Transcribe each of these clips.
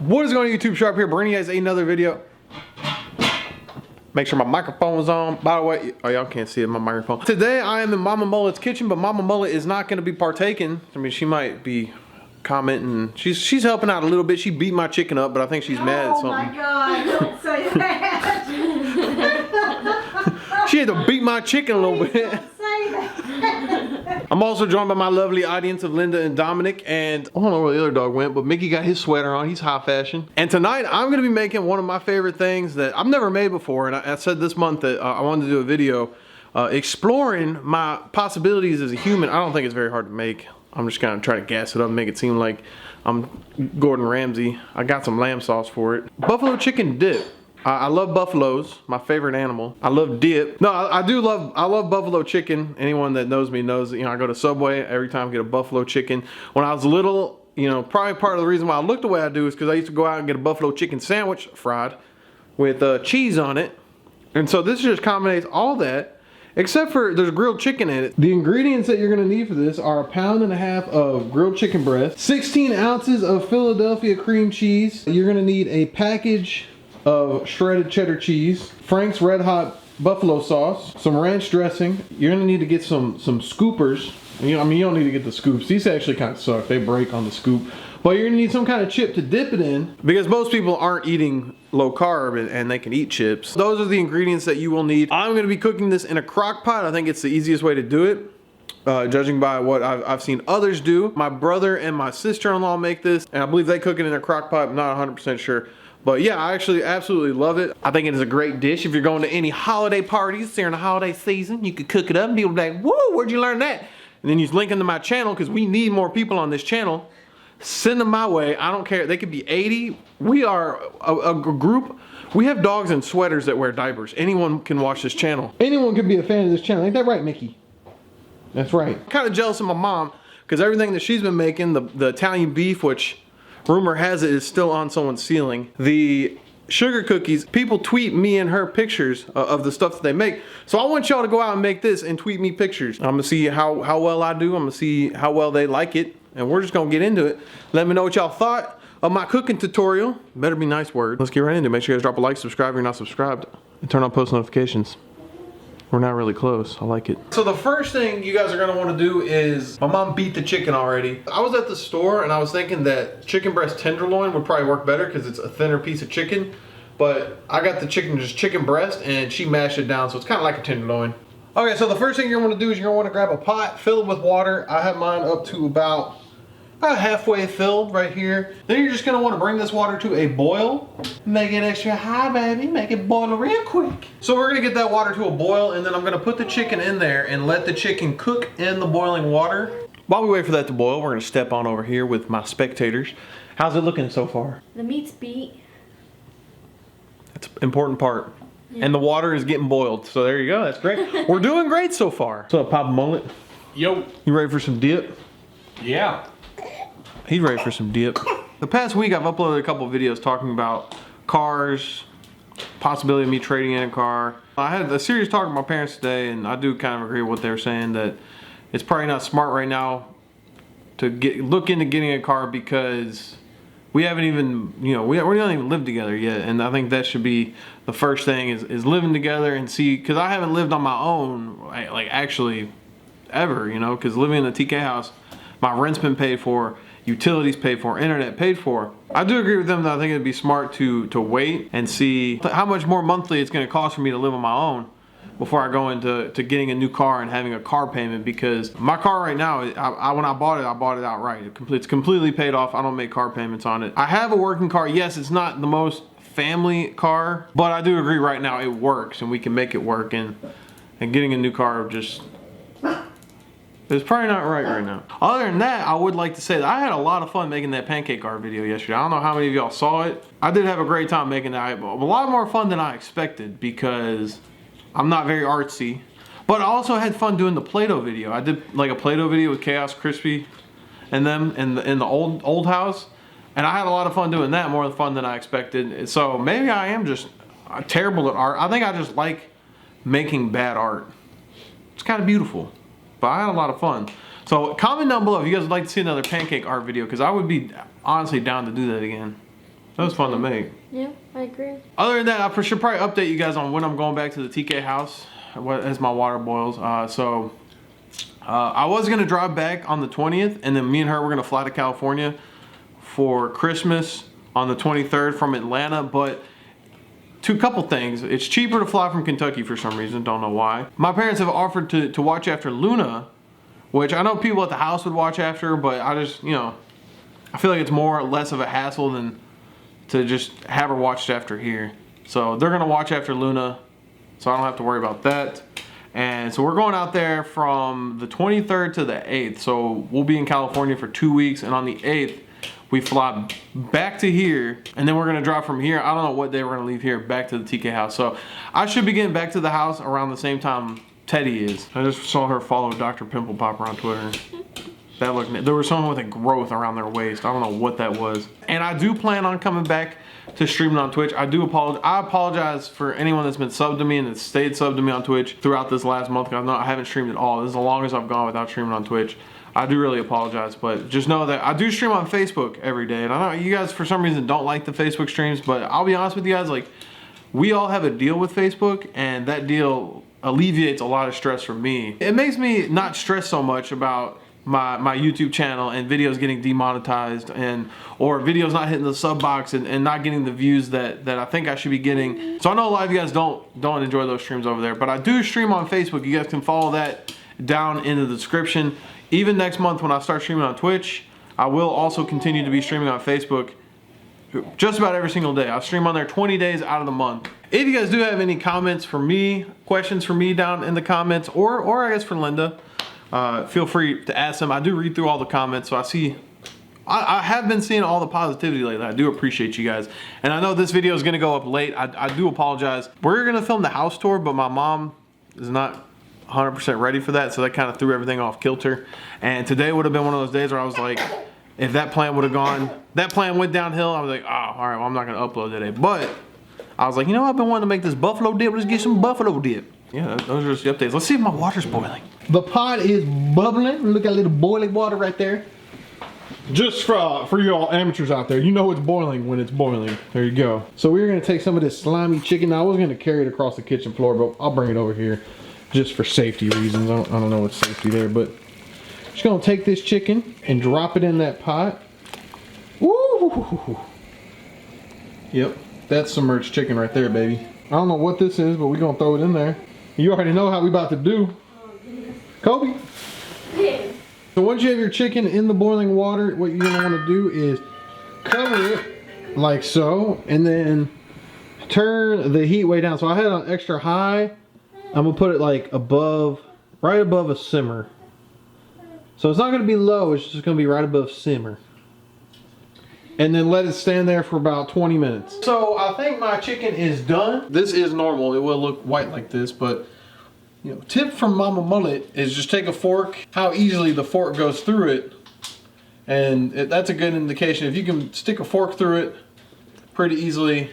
What is going on, YouTube? Sharp here, bringing you guys another video. Make sure my microphone is on. By the way, oh, y'all can't see it, my microphone. Today I am in Mama Mullet's kitchen, but Mama Mullet is not going to be partaking. I mean, she might be commenting. She's helping out a little bit. She beat my chicken up, but I think she's mad at something. Oh my God! Don't say that. She had to beat my chicken a little bit. Don't say that. I'm also joined by my lovely audience of Linda and Dominic, and I don't know where the other dog went, but Mickey got his sweater on. He's high fashion. And tonight I'm going to be making one of my favorite things that I've never made before, and I said this month that I wanted to do a video exploring my possibilities as a human. I don't think it's very hard to make. I'm just gonna try to gas it up and make it seem like I'm Gordon Ramsay. I got some lamb sauce for it. Buffalo chicken dip. I love buffaloes, my favorite animal. I love dip. No, I love buffalo chicken. Anyone that knows me knows that, you know, I go to Subway every time I get a buffalo chicken. When I was little, you know, probably part of the reason why I look the way I do is because I used to go out and get a buffalo chicken sandwich, fried, with cheese on it. And so this just combines all that, except for there's grilled chicken in it. The ingredients that you're gonna need for this are 1.5 pounds of grilled chicken breast, 16 ounces of Philadelphia cream cheese. You're gonna need a package of shredded cheddar cheese, Frank's Red Hot buffalo sauce, some ranch dressing. You're gonna need to get some scoopers. You know, I mean, you don't need to get the scoops. These actually kind of suck. They break on the scoop. But you're gonna need some kind of chip to dip it in, because most people aren't eating low carb and they can eat chips. Those are the ingredients that you will need. I'm gonna be cooking this in a crock pot. I think it's the easiest way to do it, judging by what I've seen others do. My brother and my sister-in-law make this, and I believe they cook it in a crock pot. I'm not 100% sure. But yeah, I actually absolutely love it. I think it is a great dish. If you're going to any holiday parties during the holiday season, you could cook it up and people will be like, whoa, where'd you learn that? And then you link them to my channel, because we need more people on this channel. Send them my way. I don't care. They could be 80. We are a group. We have dogs in sweaters that wear diapers. Anyone can watch this channel. Anyone could be a fan of this channel. Ain't that right, Mickey? That's right. I'm kind of jealous of my mom, because everything that she's been making, the Italian beef, which rumor has it is still on someone's ceiling, the sugar cookies, people tweet me and her pictures of the stuff that they make. So I want y'all to go out and make this and tweet me pictures. I'm gonna see how well I do. I'm gonna see how well they like it. And we're just gonna get into it. Let me know what y'all thought of my cooking tutorial. Better be nice word. Let's get right into it. Make sure you guys drop a like, subscribe if you're not subscribed, and turn on post notifications. We're not really close. I like it. So the first thing you guys are gonna wanna do is, my mom beat the chicken already. I was at the store and I was thinking that chicken breast tenderloin would probably work better because it's a thinner piece of chicken. But I got the chicken, just chicken breast, and she mashed it down, so it's kind of like a tenderloin. Okay, so the first thing you're gonna wanna do is you're gonna wanna grab a pot, fill it with water. I have mine up to about halfway filled right here. Then you're just gonna wanna bring this water to a boil. Make it extra high, baby. Make it boil real quick. So we're gonna get that water to a boil, and then I'm gonna put the chicken in there and let the chicken cook in the boiling water. While we wait for that to boil, we're gonna step on over here with my spectators. How's it looking so far? The meat's beat. That's an important part. Yeah. And the water is getting boiled. So there you go, that's great. We're doing great so far. So Papa Mullet. Yo. You ready for some dip? Yeah. He's ready for some dip. The past week I've uploaded a couple videos talking about cars, possibility of me trading in a car. I had a serious talk with my parents today, and I do kind of agree with what they were saying, that it's probably not smart right now to look into getting a car, because we haven't even, you know, we don't even live together yet. And I think that should be the first thing, is living together and see, because I haven't lived on my own, like actually ever, you know, because living in the TK house, my rent's been paid for, utilities paid for, internet paid for. I do agree with them that I think it'd be smart to wait and see how much more monthly it's gonna cost for me to live on my own before I go into getting a new car and having a car payment, because my car right now, when I bought it outright. It's completely paid off. I don't make car payments on it. I have a working car. Yes, it's not the most family car, but I do agree right now it works and we can make it work, and getting a new car just, it's probably not right now. Other than that, I would like to say that I had a lot of fun making that pancake art video yesterday. I don't know how many of y'all saw it. I did have a great time making that. A lot more fun than I expected, because I'm not very artsy. But I also had fun doing the Play-Doh video. I did like a Play-Doh video with Chaos Crispy and them in the old house. And I had a lot of fun doing that, more fun than I expected. So maybe I am just terrible at art. I think I just like making bad art. It's kind of beautiful. But I had a lot of fun. So comment down below if you guys would like to see another pancake art video, because I would be honestly down to do that again. That was fun to make. Yeah, I agree. Other than that, I should probably update you guys on when I'm going back to the TK house as my water boils. I was gonna drive back on the 20th, and then me and her were gonna fly to California for Christmas on the 23rd from Atlanta, but couple things. It's cheaper to fly from Kentucky for some reason, don't know why. My parents have offered to watch after Luna, which I know people at the house would watch after, but I just, you know, I feel like it's more or less of a hassle than to just have her watched after here. So they're gonna watch after Luna, so I don't have to worry about that. And so we're going out there from the 23rd to the 8th. So we'll be in California for 2 weeks, and on the 8th, we fly back to here, and then we're gonna drive from here. I don't know what day we're gonna leave here, back to the TK house. So I should be getting back to the house around the same time Teddy is. I just saw her follow Dr. Pimple Popper on Twitter. That looked, there was someone with a growth around their waist. I don't know what that was. And I do plan on coming back to streaming on Twitch. I apologize for anyone that's been subbed to me and that stayed subbed to me on Twitch throughout this last month. I haven't streamed at all. This is the longest I've gone without streaming on Twitch. I do really apologize, but just know that I do stream on Facebook every day. And I know you guys for some reason don't like the Facebook streams, but I'll be honest with you guys, like, we all have a deal with Facebook, and that deal alleviates a lot of stress from me. It makes me not stress so much about my YouTube channel and videos getting demonetized, or videos not hitting the sub box and not getting the views that I think I should be getting. So I know a lot of you guys don't enjoy those streams over there, but I do stream on Facebook. You guys can follow that down in the description. Even next month when I start streaming on Twitch, I will also continue to be streaming on Facebook just about every single day. I'll stream on there 20 days out of the month. If you guys do have any comments for me, questions for me down in the comments, or I guess for Linda, feel free to ask them. I do read through all the comments, so I have been seeing all the positivity lately. I do appreciate you guys. And I know this video is gonna go up late. I do apologize. We're gonna film the house tour, but my mom is not 100% ready for that, so that kind of threw everything off kilter. And today would have been one of those days where I was like, if that plan would have gone, that plan went downhill, I was like, oh, all right, well, I'm not gonna upload today. But I was like, you know, I've been wanting to make this buffalo dip. Let's get some buffalo dip. Yeah, those are just the updates. Let's see if my water's boiling. The pot is bubbling. Look at a little boiling water right there. Just for you all amateurs out there, you know it's boiling when it's boiling. There you go. So we're gonna take some of this slimy chicken. Now, I was gonna carry it across the kitchen floor, but I'll bring it over here just for safety reasons. I don't know what's safety there, but just gonna take this chicken and drop it in that pot. Woo! Yep, that's submerged chicken right there, baby. I don't know what this is, but we're gonna throw it in there. You already know how we about to do. Kobe? Yeah. So once you have your chicken in the boiling water, what you're gonna wanna do is cover it like so, and then turn the heat way down. So I had it on extra high. I'm gonna put it like above, right above a simmer. So it's not gonna be low, it's just gonna be right above simmer. And then let it stand there for about 20 minutes. So I think my chicken is done. This is normal, it will look white like this, but you know, tip from Mama Mullet is just take a fork, how easily the fork goes through it. And that's a good indication. If you can stick a fork through it pretty easily,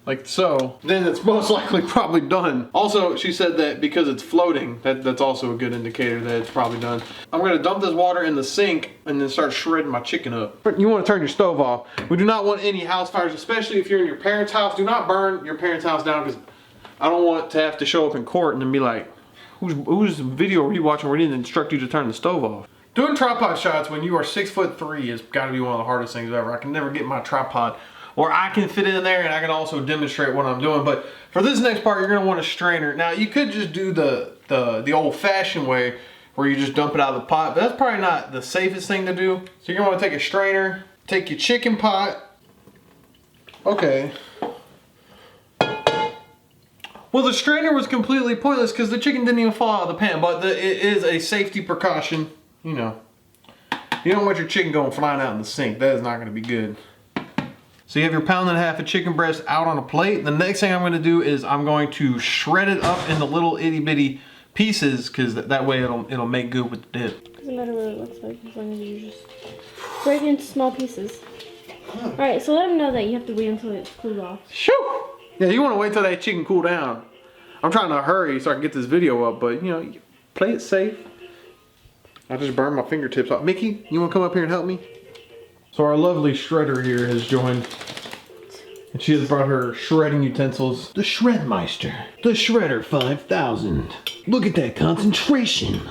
like so, then it's most likely probably done. Also, she said that because it's floating, that's also a good indicator that it's probably done. I'm gonna dump this water in the sink and then start shredding my chicken up. You wanna turn your stove off. We do not want any house fires, especially if you're in your parents' house. Do not burn your parents' house down, because I don't want to have to show up in court and then be like, whose video are you watching where he didn't instruct you to turn the stove off? Doing tripod shots when you are 6'3" has gotta be one of the hardest things ever. I can never get my tripod, or I can fit it in there and I can also demonstrate what I'm doing. But for this next part, you're gonna want a strainer. Now you could just do the old fashioned way where you just dump it out of the pot, but that's probably not the safest thing to do. So you're gonna wanna take a strainer, take your chicken pot. Okay. Well, the strainer was completely pointless because the chicken didn't even fall out of the pan, but it is a safety precaution, you know. You don't want your chicken going flying out in the sink. That is not gonna be good. So you have your pound and a half of chicken breast out on a plate. The next thing I'm gonna do is I'm going to shred it up into little itty bitty pieces, because that way it'll make good with the dip. Doesn't matter what it looks like as long as you just break it into small pieces. Alright, so let them know that you have to wait until it's cooled off. Shoo! Yeah, you wanna wait till that chicken cool down. I'm trying to hurry so I can get this video up, but you know, play it safe. I just burned my fingertips off. Mickey, you wanna come up here and help me? So our lovely shredder here has joined And she has brought her shredding utensils. The Shredmeister. The Shredder 5000. Look at that concentration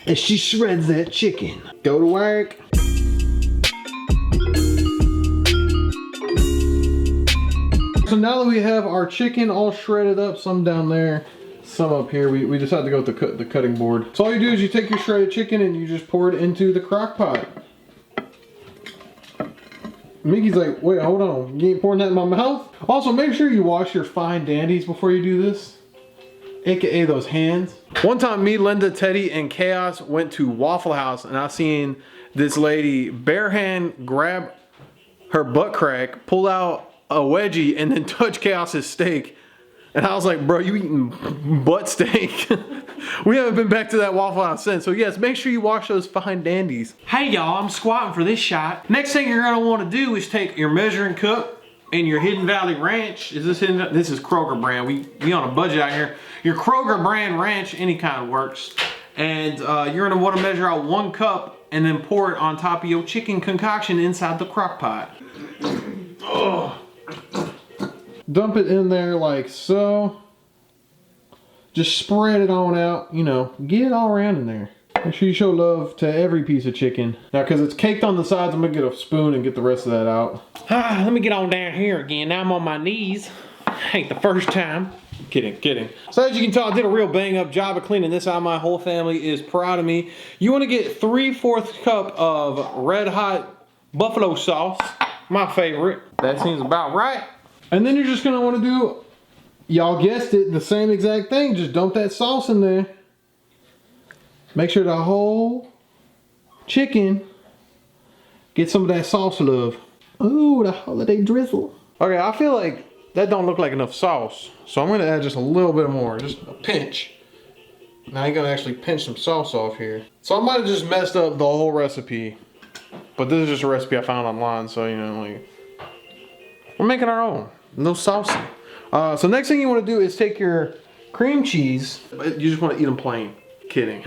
as she shreds that chicken. Go to work. So now that we have our chicken all shredded up, some down there, some up here, we decided to go with the cutting board. So all you do is you take your shredded chicken and you just pour it into the crock pot. Mickey's like, wait, hold on, you ain't pouring that in my mouth? Also, make sure you wash your fine dandies before you do this, aka those hands. One time, me, Linda, Teddy, and Chaos went to Waffle House, and I seen this lady bare hand grab her butt crack, pull out a wedgie, and then touch Chaos's steak. And I was like, bro, you eating butt steak? We haven't been back to that Waffle House since. So yes, make sure you wash those fine dandies. Hey y'all, I'm squatting for this shot. Next thing you're gonna wanna do is take your measuring cup and your Hidden Valley Ranch. This is Kroger brand. We on a budget out here. Your Kroger brand ranch, any kind works. And you're gonna wanna measure out 1 cup and then pour it on top of your chicken concoction inside the crock pot. Oh. Dump it in there like so. Just spread it on out, you know, get it all around in there. Make sure you show love to every piece of chicken. Now, because it's caked on the sides, I'm gonna get a spoon and get the rest of that out. Let me get on down here again. Now I'm on my knees. Ain't the first time. Kidding. So as you can tell, I did a real bang up job of cleaning this out. My whole family is proud of me. You wanna get 3/4 cup of red hot buffalo sauce, my favorite. That seems about right. And then you're just gonna wanna do, y'all guessed it, the same exact thing. Just dump that sauce in there. Make sure the whole chicken get some of that sauce love. Ooh, the holiday drizzle. Okay, I feel like that don't look like enough sauce. So I'm gonna add just a little bit more, just a pinch. Now you're gonna actually pinch some sauce off here. So I might have just messed up the whole recipe. But this is just a recipe I found online, so you know, like, we're making our own. No sauce. So next thing you want to do is take your cream cheese. You just want to eat them plain. Kidding.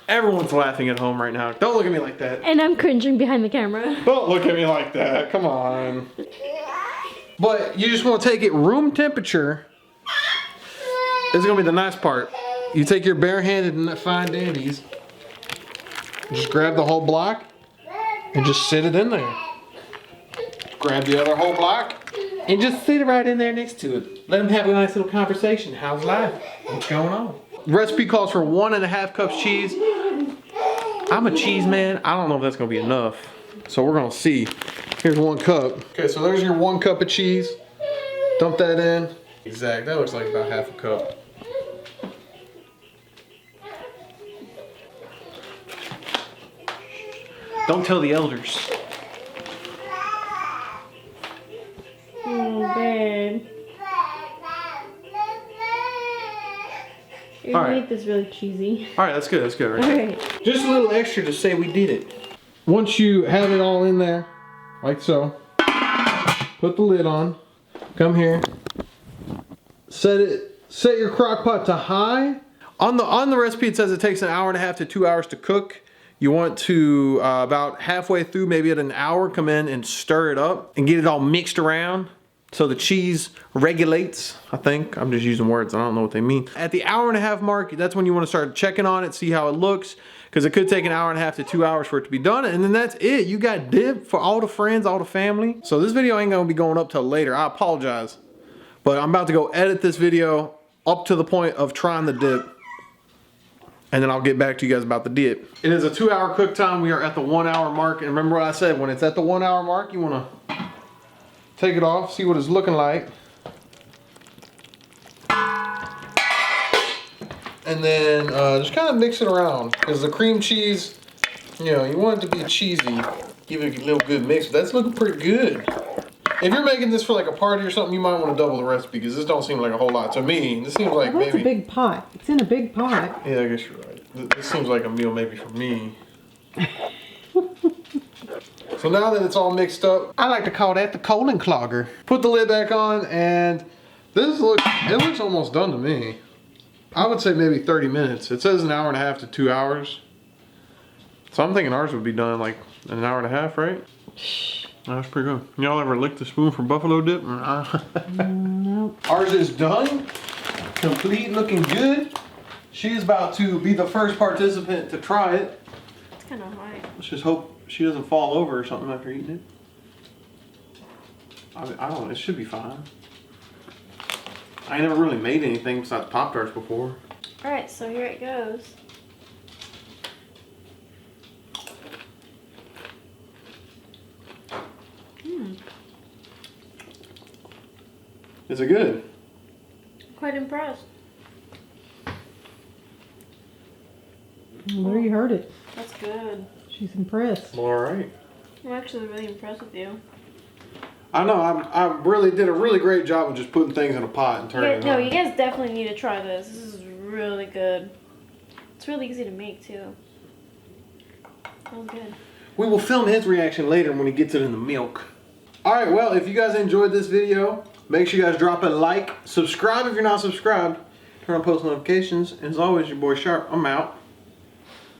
Everyone's laughing at home right now. Don't look at me like that. And I'm cringing behind the camera. Don't look at me like that. Come on. But you just want to take it room temperature. This is going to be the nice part. You take your bare-handed and fine dandies. Just grab the whole block and just sit it in there. Grab the other whole block and just sit it right in there next to it. Let them have a nice little conversation. How's life? What's going on? Recipe calls for 1.5 cups cheese. I'm a cheese man. I don't know if that's gonna be enough. So we're gonna see. Here's 1 cup. Okay, so there's your 1 cup of cheese. Dump that in. Exact, that looks like about 1/2 cup. Don't tell the elders. Oh, babe. You're gonna make this really cheesy. Alright, that's good, right? Alright. Just a little extra to say we did it. Once you have it all in there, like so, put the lid on, come here, set your crock pot to high. On the recipe it says it takes 1.5 hours to 2 hours to cook. You want to, about halfway through, maybe at 1 hour, come in and stir it up and get it all mixed around so the cheese regulates, I think. I'm just using words, I don't know what they mean. At the 1.5 hour mark, that's when you want to start checking on it, see how it looks, because it could take 1.5 hours to 2 hours for it to be done, and then that's it. You got dip for all the friends, all the family. So this video ain't gonna be going up till later, I apologize. But I'm about to go edit this video up to the point of trying the dip. And then I'll get back to you guys about the dip. It is a 2 hour cook time. We are at the 1 hour mark. And remember what I said, when it's at the 1 hour mark, you wanna take it off, see what it's looking like. And then just kind of mix it around. Because the cream cheese, you know, you want it to be cheesy. Give it a little good mix, but that's looking pretty good. If you're making this for like a party or something, you might want to double the recipe because this don't seem like a whole lot. To me, this seems like maybe... It's a big pot. It's in a big pot. Yeah, I guess you're right. This seems like a meal maybe for me. So now that it's all mixed up, I like to call that the colon clogger. Put the lid back on and it looks almost done to me. I would say maybe 30 minutes. It says 1.5 hours to 2 hours. So I'm thinking ours would be done like 1.5 hours, right? That's pretty good. Y'all ever lick the spoon for buffalo dip? Nope. Ours is done. Complete, looking good. She's about to be the first participant to try it. It's kind of hard. Let's just hope she doesn't fall over or something after eating it. I don't know, it should be fine. I ain't never really made anything besides Pop-Tarts before. Alright, so here it goes. Is it good? Quite impressed. Well, there you heard it. That's good. She's impressed. All right. I'm actually really impressed with you. I know, I really did a really great job of just putting things in a pot and turning it No, on. you guys definitely need to try this. This is really good. It's really easy to make too. Smells good. We will film his reaction later when he gets it in the milk. Alright, well, if you guys enjoyed this video, make sure you guys drop a like, subscribe if you're not subscribed, turn on post notifications, and as always, your boy Sharp, I'm out.